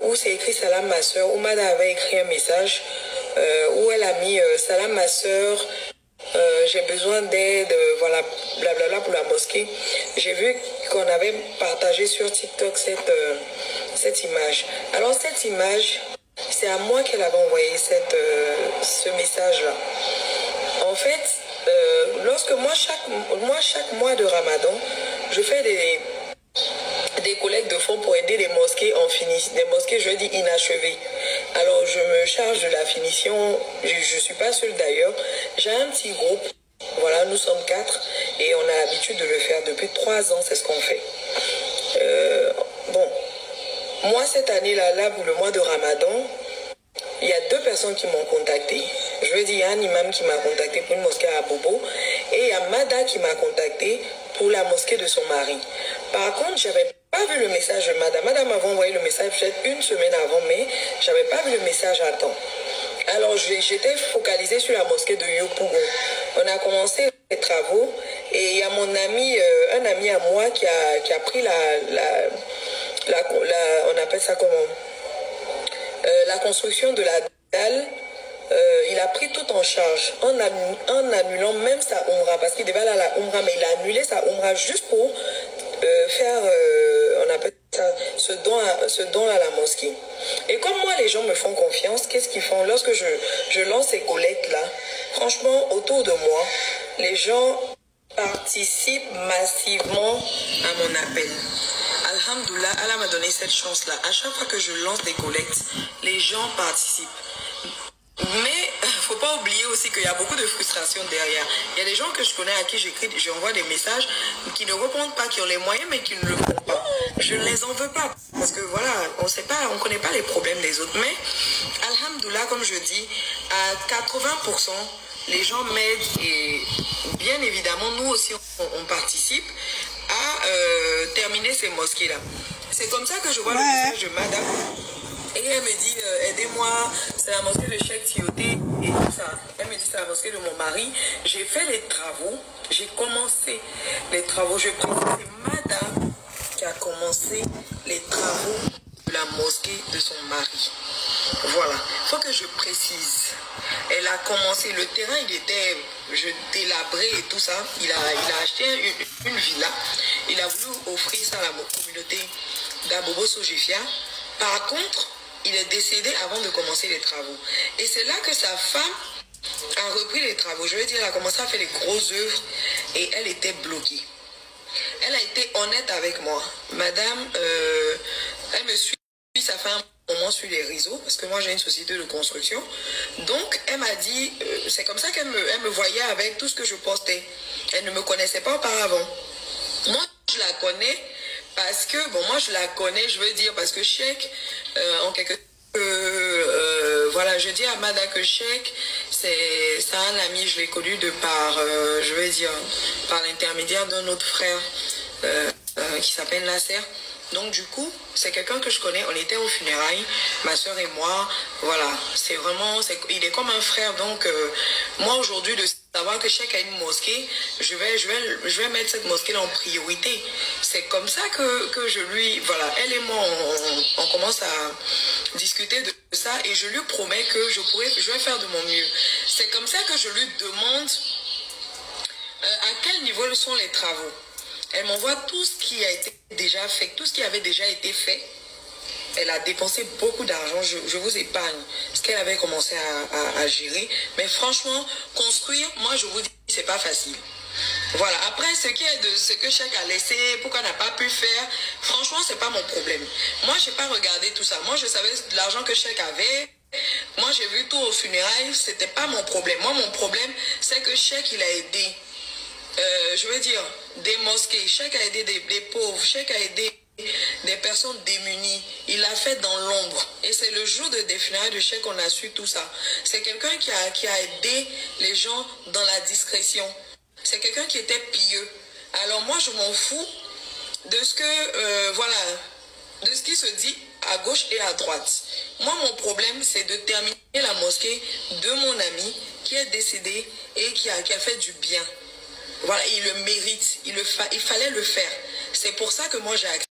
où c'est écrit Salam ma soeur, où Mada avait écrit un message où elle a mis Salam ma soeur, j'ai besoin d'aide, voilà, blablabla pour la mosquée. J'ai vu qu'on avait partagé sur TikTok cette image. Alors cette image, c'est à moi qu'elle avait envoyé ce message-là. En fait, lorsque chaque mois de Ramadan, je fais des collectes de fonds pour aider les mosquées des mosquées, je dis inachevées. Alors je me charge de la finition, je ne suis pas seule d'ailleurs. J'ai un petit groupe, voilà, nous sommes 4 et on a l'habitude de le faire depuis 3 ans, c'est ce qu'on fait. Bon, moi cette année-là, pour le mois de Ramadan, il y a 2 personnes qui m'ont contacté. Je veux dire, il y a un imam qui m'a contacté pour une mosquée à Bobo et il y a Mada qui m'a contacté pour la mosquée de son mari. Par contre, j'avais pas vu le message de Mada. Mada m'avait envoyé le message peut-être une semaine avant, mais j'avais pas vu le message à temps. Alors, j'étais focalisée sur la mosquée de Yopougon. On a commencé les travaux et il y a mon ami, un ami à moi qui a pris on appelle ça comment, la construction de la dalle. Il a pris tout en charge en annulant même sa Umrah parce qu'il devait aller à la Umrah, mais il a annulé sa Umrah juste pour faire, on appelle ça, ce don à la mosquée. Et comme moi, les gens me font confiance, qu'est-ce qu'ils font? Lorsque je lance ces collectes-là, franchement, autour de moi, les gens participent massivement à mon appel. Alhamdoulilah, Allah m'a donné cette chance-là. À chaque fois que je lance des collectes, les gens participent. Mais il ne faut pas oublier aussi qu'il y a beaucoup de frustration derrière. Il y a des gens que je connais à qui j'envoie des messages qui ne répondent pas, qui ont les moyens mais qui ne le font pas. Je ne les en veux pas parce que voilà, on ne connaît pas les problèmes des autres. Mais alhamdoulilah, comme je dis, à 80%, les gens m'aident et bien évidemment, nous aussi, on participe à terminer ces mosquées-là. C'est comme ça que je vois le message de Madame. Et elle me dit, aidez-moi, c'est la mosquée de Cheikh Tioté et tout ça. Elle me dit, c'est la mosquée de mon mari. J'ai fait les travaux, j'ai commencé les travaux. Je pense que c'est Madame qui a commencé les travaux de la mosquée de son mari. Voilà, il faut que je précise. Elle a commencé, le terrain, il était délabré et tout ça. Il a acheté une villa. Il a voulu offrir ça à la communauté d'Abobo Sojifia. Par contre, il est décédé avant de commencer les travaux. Et c'est là que sa femme a repris les travaux. Je veux dire, elle a commencé à faire des grosses œuvres et elle était bloquée. Elle a été honnête avec moi. Madame, elle me suit, ça fait un moment sur les réseaux, parce que moi j'ai une société de construction. Donc, elle m'a dit, c'est comme ça qu'elle me voyait avec tout ce que je postais. Elle ne me connaissait pas auparavant. Moi, je la connais. Parce que, bon, moi je la connais, je veux dire, parce que Cheikh, en quelque voilà, je dis à Mada que Cheikh, c'est un ami, je l'ai connu de par, je veux dire, par l'intermédiaire d'un autre frère qui s'appelle Nasser. Donc du coup, c'est quelqu'un que je connais, on était aux funérailles, ma soeur et moi, voilà, c'est vraiment, il est comme un frère, donc moi aujourd'hui de savoir que Cheikh a une mosquée, je vais mettre cette mosquée en priorité. C'est comme ça que je lui, voilà, elle et moi, on commence à discuter de ça et je lui promets que je vais faire de mon mieux. C'est comme ça que je lui demande à quel niveau sont les travaux. Elle m'envoie tout ce qui a été déjà fait, tout ce qui avait déjà été fait. Elle a dépensé beaucoup d'argent, je vous épargne ce qu'elle avait commencé à gérer. Mais franchement, construire, moi je vous dis, c'est pas facile. Voilà, après ce qui est de ce que Cheikh a laissé, pourquoi n'a pas pu faire, franchement, c'est pas mon problème. Moi, j'ai pas regardé tout ça. Moi, je savais l'argent que Cheikh avait. Moi, j'ai vu tout au funérailles, c'était pas mon problème. Moi, mon problème, c'est que Cheikh, il a aidé. Je veux dire, des mosquées. Cheikh a aidé des pauvres. Cheikh a aidé des personnes démunies. Il l'a fait dans l'ombre. Et c'est le jour des funérailles de Cheikh qu'on a su tout ça. C'est quelqu'un qui a aidé les gens dans la discrétion. C'est quelqu'un qui était pieux. Alors moi, je m'en fous de ce que, voilà, de ce qui se dit à gauche et à droite. Moi, mon problème, c'est de terminer la mosquée de mon ami qui est décédé et qui a fait du bien. Voilà, il le mérite. Il fallait le faire. C'est pour ça que moi, j'ai accepté.